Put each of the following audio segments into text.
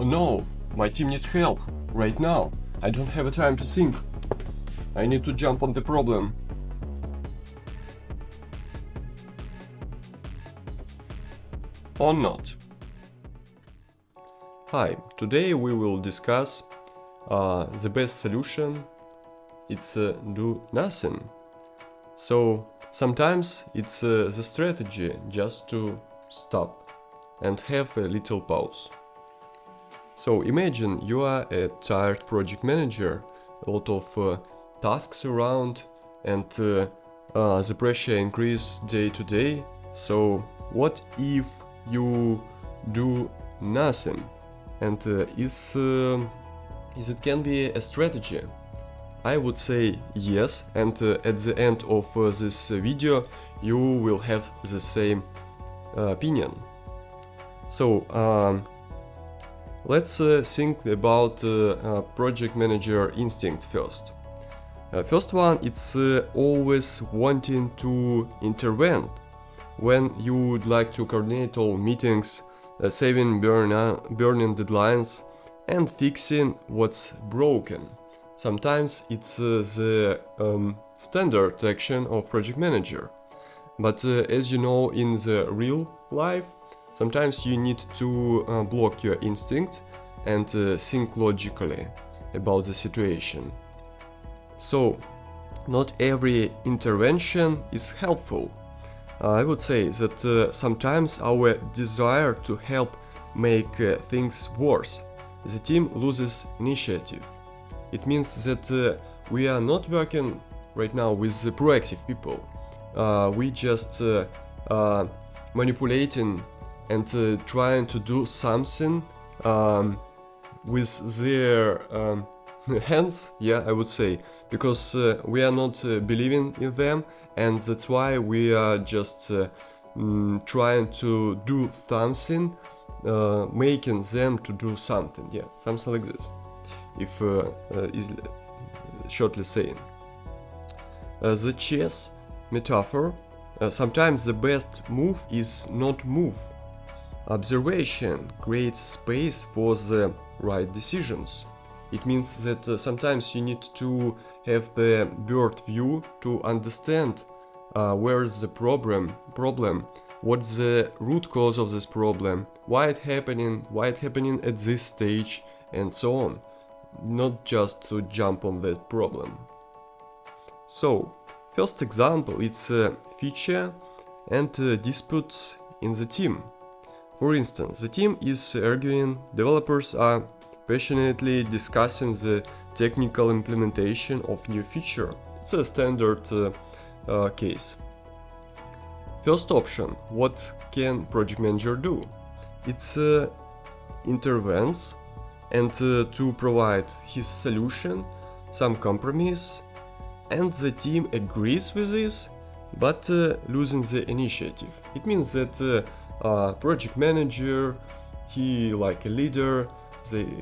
Oh no, my team needs help right now. I don't have a time to think. I need to jump on the problem. Or not. Hi, today we will discuss the best solution. It's do nothing. So sometimes it's the strategy just to stop and have a little pause. So imagine you are a tired project manager, a lot of tasks around, and the pressure increases day to day. So what if you do nothing? And is it can be a strategy? I would say yes, and at the end of this video you will have the same opinion. So let's think about project manager instinct first. First one, it's always wanting to intervene when you would like to coordinate all meetings, saving burning deadlines and fixing what's broken. Sometimes it's the standard action of project manager, but as you know, in the real life, sometimes you need to block your instinct and think logically about the situation. So, not every intervention is helpful. I would say that sometimes our desire to help make things worse. The team loses initiative. It means that we are not working right now with the proactive people. We just manipulating and trying to do something with their hands, yeah, I would say, because we are not believing in them, and that's why we are just trying to do something, making them to do something, yeah, something like this, if is shortly saying. The chess metaphor, sometimes the best move is not move. Observation creates space for the right decisions. It means that sometimes you need to have the bird view to understand where is the problem, what's the root cause of this problem, why it's happening at this stage, and so on. Not just to jump on that problem. So, first example, it's feature and disputes in the team. For instance, the team is arguing, developers are passionately discussing the technical implementation of new feature. It's a standard case. First option, what can project manager do? It's intervenes and to provide his solution, some compromise, and the team agrees with this, but losing the initiative. It means that project manager, he like a leader,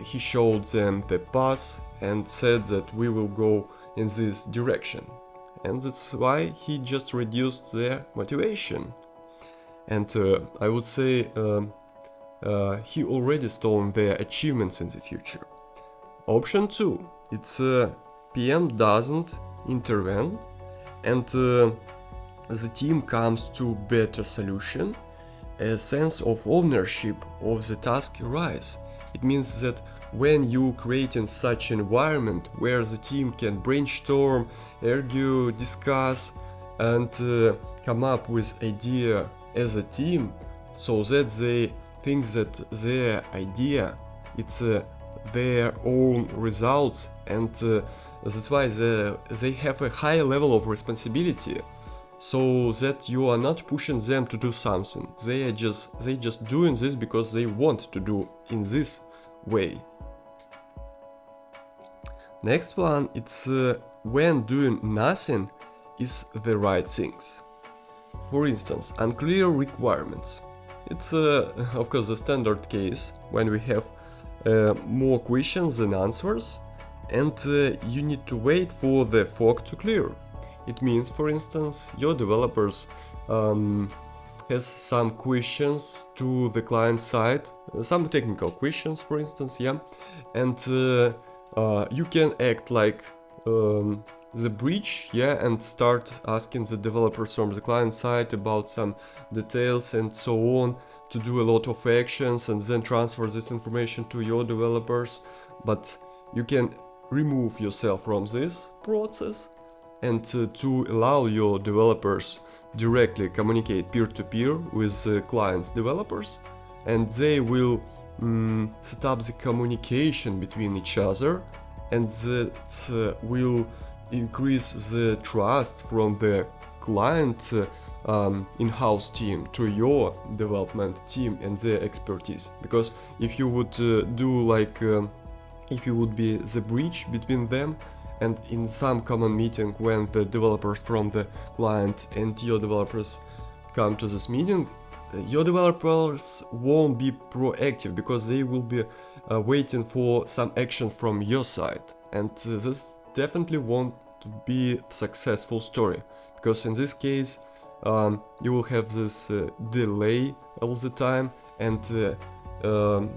he showed them the path and said that we will go in this direction, and that's why he just reduced their motivation. And I would say he already stolen their achievements in the future. Option 2, it's PM doesn't intervene and the team comes to better solution. A sense of ownership of the task arises. It means that when you creating such an environment where the team can brainstorm, argue, discuss, and come up with idea as a team, so that they think that their idea, it's their own results, and that's why they have a high level of responsibility, so that you are not pushing them to do something. They just doing this because they want to do in this way. Next one, it's when doing nothing is the right things. For instance, unclear requirements. It's of course the standard case when we have more questions than answers, and you need to wait for the fog to clear. It means, for instance, your developers has some questions to the client side, some technical questions, for instance, yeah, and you can act like the bridge, yeah, and start asking the developers from the client side about some details and so on, to do a lot of actions and then transfer this information to your developers. But you can remove yourself from this process and to allow your developers directly communicate peer-to-peer with the client's developers, and they will set up the communication between each other, and that will increase the trust from the client in-house team to your development team and their expertise. Because if you would do like if you would be the bridge between them, and in some common meeting when the developers from the client and your developers come to this meeting, your developers won't be proactive because they will be waiting for some actions from your side, and this definitely won't be a successful story, because in this case you will have this delay all the time, and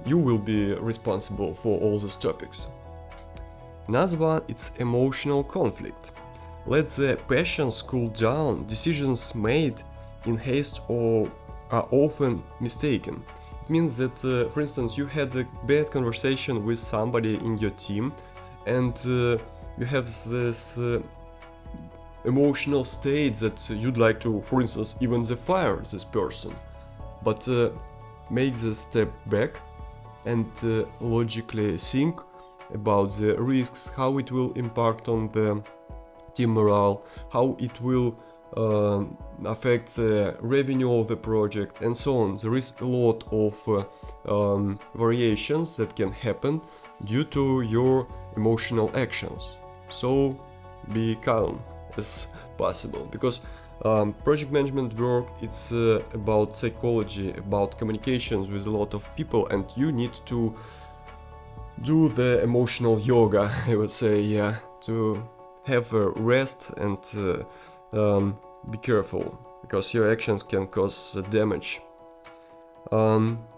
you will be responsible for all these topics. Another one, it's emotional conflict. Let the passions cool down. Decisions made in haste or are often mistaken. It means that, for instance, you had a bad conversation with somebody in your team, and you have this emotional state that you'd like to, for instance, even fire this person. But make the step back and logically think about the risks, how it will impact on the team morale, how it will affect the revenue of the project, and so on. There is a lot of variations that can happen due to your emotional actions. So be calm as possible, because project management work, it's about psychology, about communications with a lot of people, and you need to do the emotional yoga, I would say, yeah, to have a rest and be careful, because your actions can cause damage.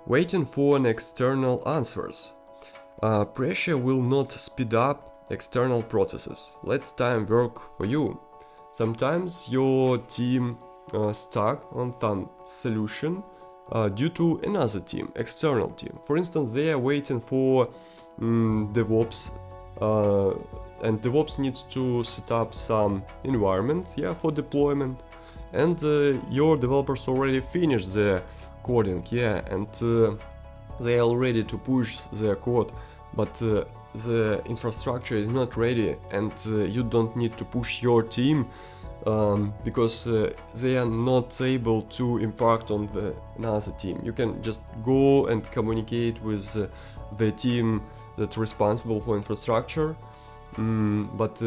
Waiting for an external answers. Pressure will not speed up external processes. Let time work for you. Sometimes your team stuck on some solution due to another team, external team. For instance, they are waiting for DevOps, and DevOps needs to set up some environment, yeah, for deployment, and your developers already finished the coding, yeah, and they are ready to push their code, but the infrastructure is not ready, and you don't need to push your team because they are not able to impact on another team. You can just go and communicate with the team that's responsible for infrastructure, but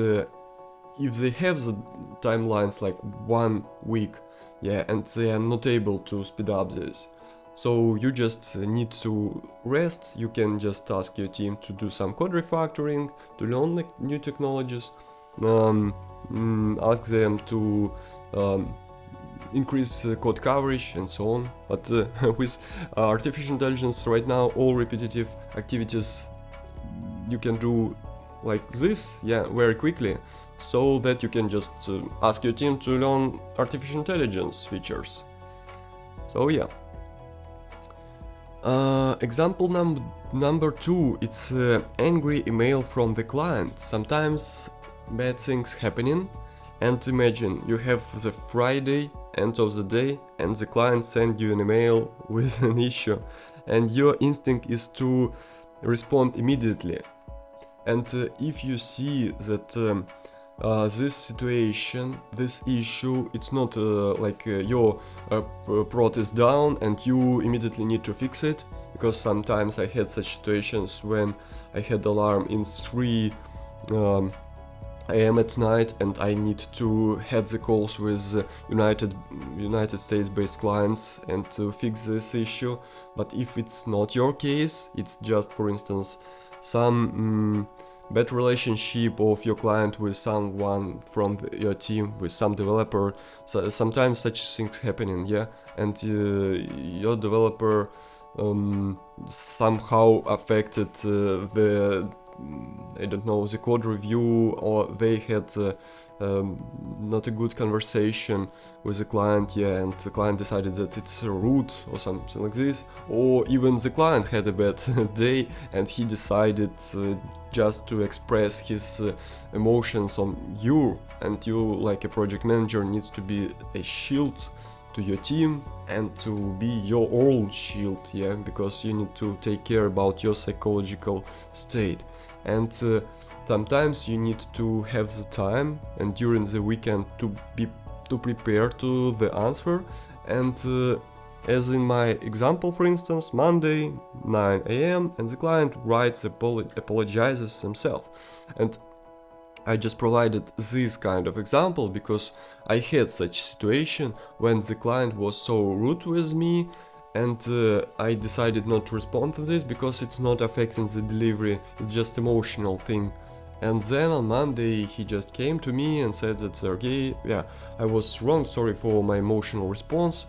if they have the timelines like 1 week, yeah, and they are not able to speed up this, so you just need to rest. You can just ask your team to do some code refactoring, to learn new technologies, ask them to increase code coverage and so on. But with artificial intelligence right now, all repetitive activities you can do like this, yeah, very quickly, so that you can just ask your team to learn artificial intelligence features. So yeah. Example number 2, it's angry email from the client. Sometimes bad things happening, and imagine you have the Friday end of the day and the client send you an email with an issue, and your instinct is to respond immediately. And if you see that this situation, this issue, it's not like your prod is down and you immediately need to fix it, because sometimes I had such situations when I had alarm in 3 AM at night and I need to have the calls with United States based clients and to fix this issue. But if it's not your case, it's just, for instance, some bad relationship of your client with someone from your team, with some developer. So sometimes such things happening, yeah, and your developer somehow affected the I don't know, the code review, or they had not a good conversation with the client, yeah, and the client decided that it's rude or something like this, or even the client had a bad day and he decided just to express his emotions on you, and you, like a project manager, needs to be a shield to your team and to be your own shield, yeah, because you need to take care about your psychological state. And sometimes you need to have the time and during the weekend to prepare to the answer. And as in my example, for instance, Monday 9 a.m. and the client writes apologizes himself. And I just provided this kind of example because I had such situation when the client was so rude with me, and I decided not to respond to this because it's not affecting the delivery, it's just emotional thing. And then on Monday he just came to me and said that, Sergey, yeah, I was wrong, sorry for my emotional response.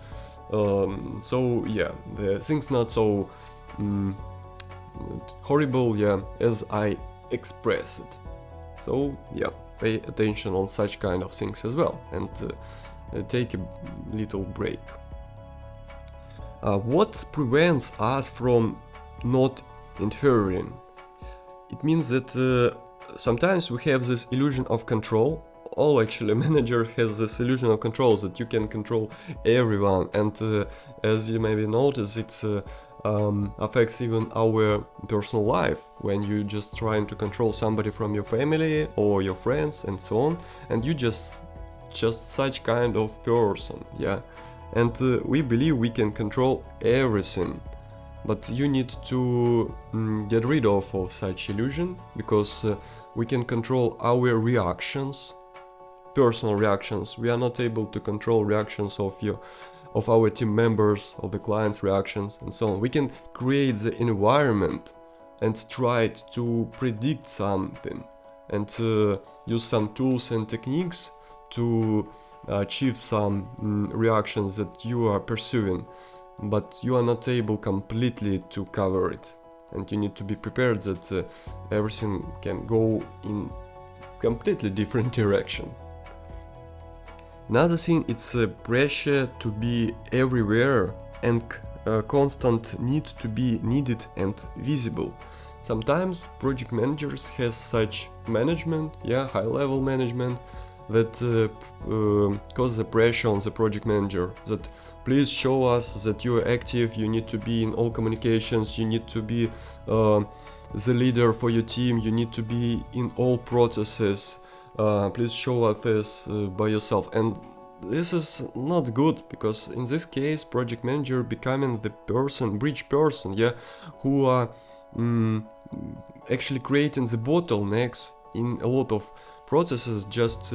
So yeah, the thing's not so horrible, yeah, as I express it. So yeah, pay attention on such kind of things as well, and take a little break. What prevents us from not interfering? It means that sometimes we have this illusion of control. All actually manager has this illusion of control, that you can control everyone, and as you maybe notice, it affects even our personal life when you just trying to control somebody from your family or your friends and so on, and you just such kind of person, yeah. And we believe we can control everything, but you need to get rid of such illusion, because we can control our reactions, personal reactions. We are not able to control reactions of our team members, of the client's reactions, and so on. We can create the environment and try to predict something, and use some tools and techniques to achieve some reactions that you are pursuing, but you are not able completely to cover it, and you need to be prepared that everything can go in completely different direction. Another thing, it's pressure to be everywhere and constant need to be needed and visible. Sometimes project managers has such management, yeah, high level management, that cause the pressure on the project manager, that please show us that you are active, you need to be in all communications, you need to be the leader for your team, you need to be in all processes, please show us this by yourself. And this is not good, because in this case project manager becoming the bridge person, yeah, who are actually creating the bottlenecks in a lot of processes, just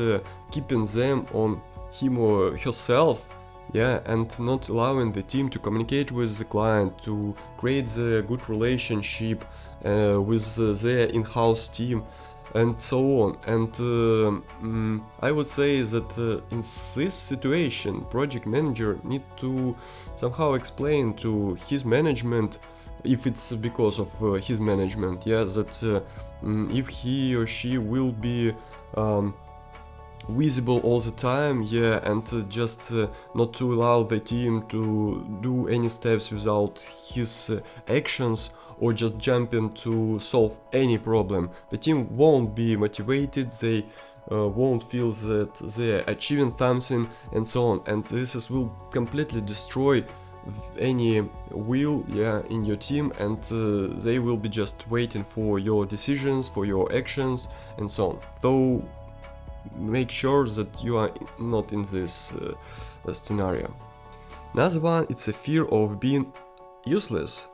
keeping them on him or herself, yeah, and not allowing the team to communicate with the client, to create the good relationship with their in-house team, and so on. And I would say that in this situation, project manager need to somehow explain to his management, if it's because of his management, yeah, that if he or she will be visible all the time, yeah, and just not to allow the team to do any steps without his actions, or just jumping to solve any problem. The team won't be motivated, they won't feel that they're achieving something, and so on, and this will completely destroy any will, yeah, in your team, and they will be just waiting for your decisions, for your actions, and so on. So make sure that you are not in this scenario. Another one, it's a fear of being useless.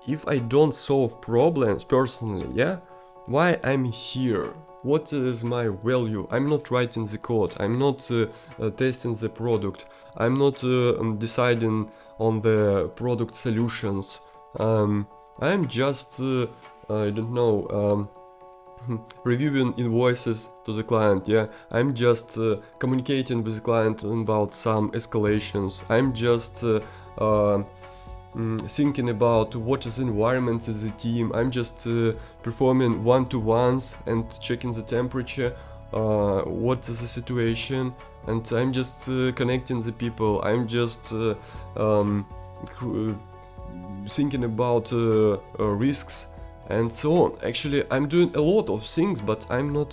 If I don't solve problems personally, yeah, why I'm here? What is my value? I'm not writing the code, I'm not testing the product, I'm not deciding on the product solutions. I'm just, I don't know, reviewing invoices to the client, yeah, I'm just communicating with the client about some escalations, I'm just thinking about what is the environment in the team, I'm just performing one-to-ones and checking the temperature, what is the situation, and I'm just connecting the people, I'm just thinking about risks and so on. Actually, I'm doing a lot of things, but I'm not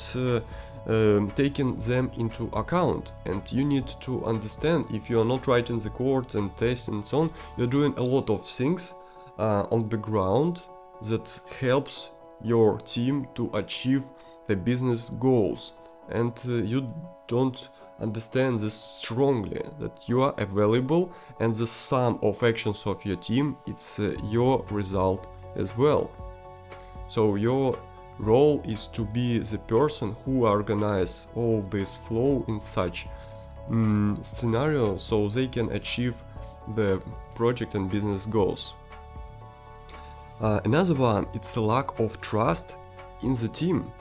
taking them into account. And you need to understand, if you are not writing the code and testing and so on, you're doing a lot of things on the ground that helps your team to achieve the business goals. And you don't understand this strongly, that you are available, and the sum of actions of your team, it's your result as well. So your role is to be the person who organize all this flow in such scenario, so they can achieve the project and business goals. Another one, it's a lack of trust in the team,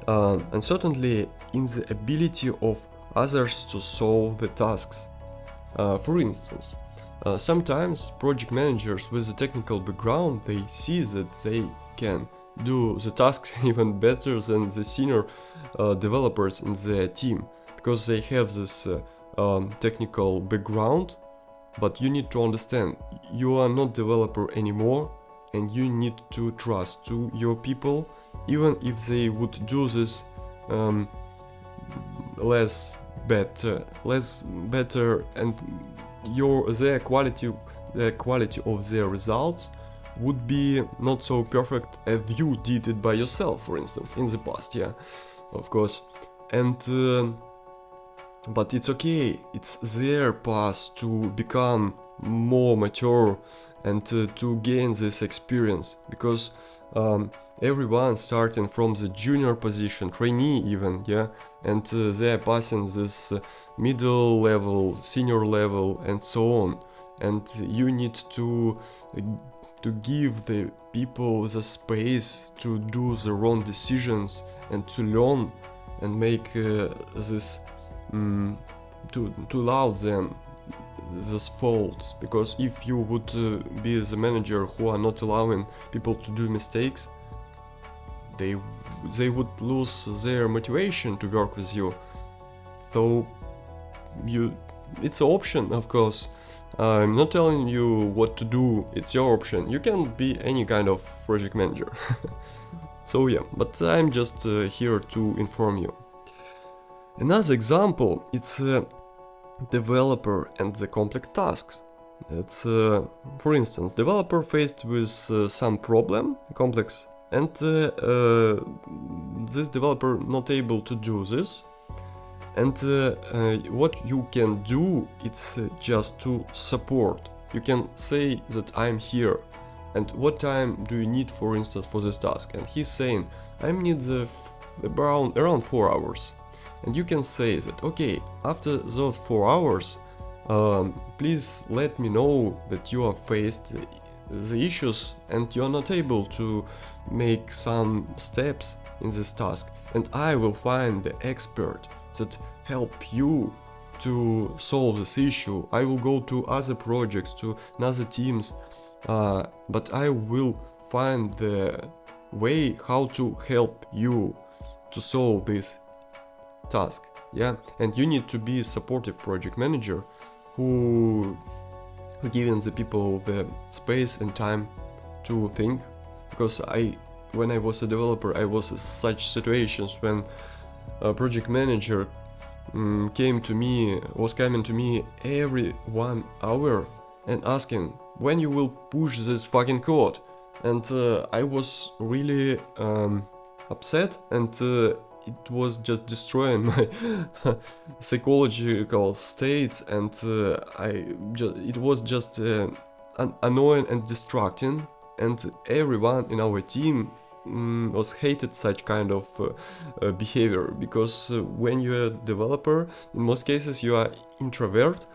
and certainly in the ability of others to solve the tasks. For instance, sometimes project managers with a technical background, they see that they can do the tasks even better than the senior developers in their team, because they have this technical background. But you need to understand, you are not developer anymore, and you need to trust to your people, even if they would do this less better, and the quality of their results would be not so perfect as you did it by yourself, for instance, in the past, yeah, of course. And but it's okay, it's their path to become more mature and to gain this experience, because everyone starting from the junior position, trainee even, yeah, and they are passing this middle level, senior level, and so on. And you need to give the people the space to do their own decisions and to learn and make this to allow them those faults. Because if you would be the manager who are not allowing people to do mistakes, they would lose their motivation to work with you. So it's an option, of course. I'm not telling you what to do, it's your option. You can be any kind of project manager. So yeah, but I'm just here to inform you. Another example, it's developer and the complex tasks. It's for instance, developer faced with some problem, complex, and this developer not able to do this. And what you can do, it's just to support. You can say that I'm here, and what time do you need, for instance, for this task? And he's saying, I need around 4 hours. And you can say that, okay, after those 4 hours, please let me know that you have faced the issues and you are not able to make some steps in this task. And I will find the expert that help you to solve this issue. I will go to other projects, to other teams, but I will find the way how to help you to solve this task. Yeah, and you need to be a supportive project manager who giving the people the space and time to think. Because when I was a developer, I was in such situations when a project manager was coming to me every 1 hour and asking when you will push this fucking code. And I was really upset, and it was just destroying my psychological state, and it was just annoying and distracting. And everyone in our team was hated such kind of behavior, because when you're a developer, in most cases you are introvert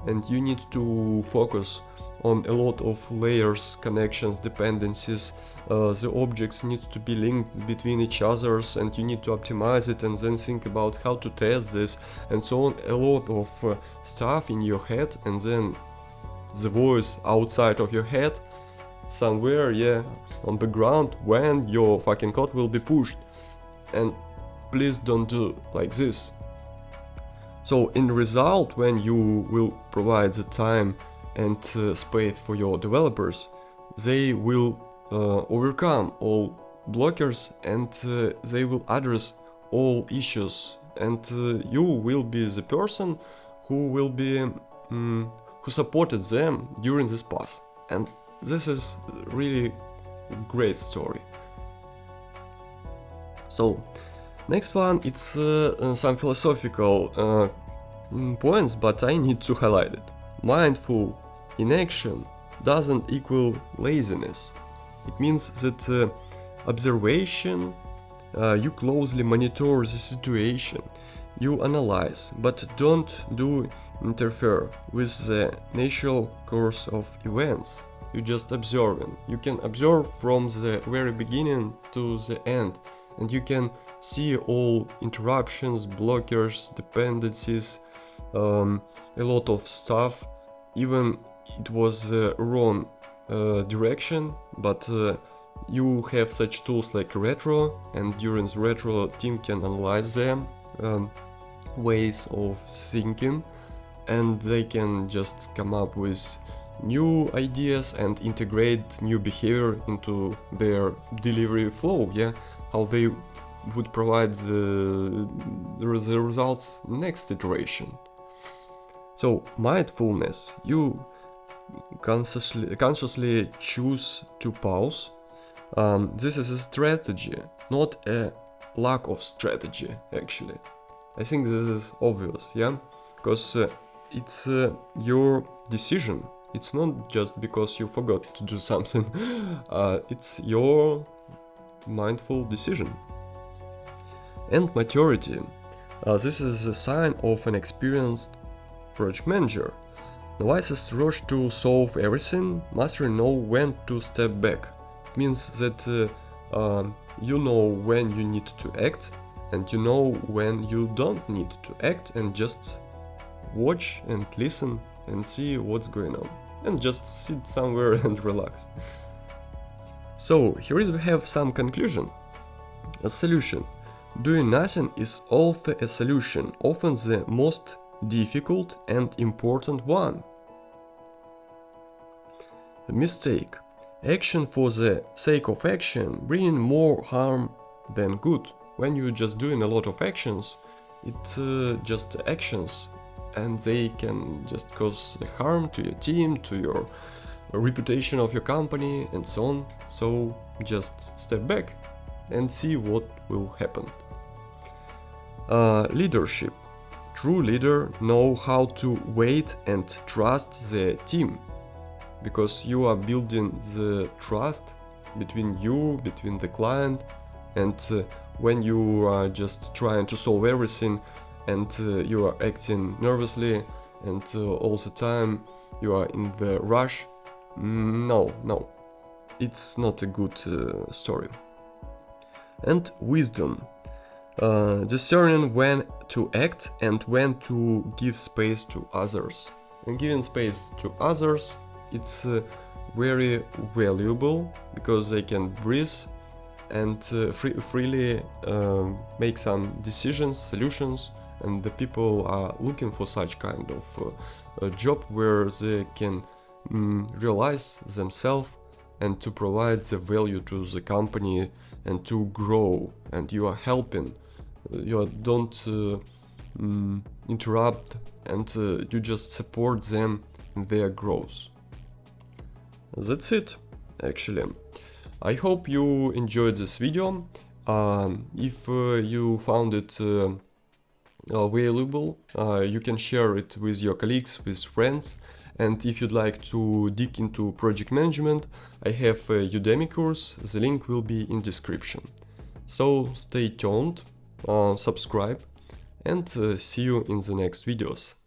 and you need to focus on a lot of layers, connections, dependencies. The objects need to be linked between each others, and you need to optimize it and then think about how to test this and so on. A lot of stuff in your head, and then the voice outside of your head somewhere, yeah, on the ground, when your fucking code will be pushed. And please don't do like this. So in result, when you will provide the time and space for your developers, they will overcome all blockers, and they will address all issues, and you will be the person who will be who supported them during this path. And this is really great story. So next one, it's some philosophical points, but I need to highlight it. Mindful inaction doesn't equal laziness. It means that observation, you closely monitor the situation, you analyze, but don't interfere with the natural course of events. You just observing. You can observe from the very beginning to the end, and you can see all interruptions, blockers, dependencies, a lot of stuff. Even it was wrong direction, but you have such tools like retro, and during the retro team can analyze them ways of thinking, and they can just come up with new ideas and integrate new behavior into their delivery flow, yeah, how they would provide the results next iteration. So mindfulness, you consciously choose to pause. This is a strategy, not a lack of strategy, actually. I think this is obvious, yeah, because it's your decision. It's not just because you forgot to do something. It's your mindful decision. And maturity. This is a sign of an experienced project manager. The wisest rush to solve everything, master know when to step back. It means that you know when you need to act, and you know when you don't need to act, and just watch and listen and see what's going on, and just sit somewhere and relax. So here is we have some conclusion. A solution. Doing nothing is also a solution, often the most difficult and important one. A mistake. Action for the sake of action, bringing more harm than good. When you're just doing a lot of actions, it's just actions, and they can just cause harm to your team, to your reputation of your company, and so on. So just step back and see what will happen. Leadership. True leader know how to wait and trust the team, because you are building the trust between you, between the client, and when you are just trying to solve everything, and you are acting nervously, and all the time you are in the rush, no, it's not a good story. And wisdom. Discerning when to act and when to give space to others. And giving space to others, it's very valuable, because they can breathe and freely make some decisions, solutions, and the people are looking for such kind of a job where they can realize themselves and to provide the value to the company and to grow, and you are helping. You don't interrupt, and you just support them in their growth. That's it, actually. I hope you enjoyed this video. If you found it valuable, you can share it with your colleagues, with friends, And if you'd like to dig into project management, I have a Udemy course, the link will be in description. So stay tuned, subscribe, and see you in the next videos.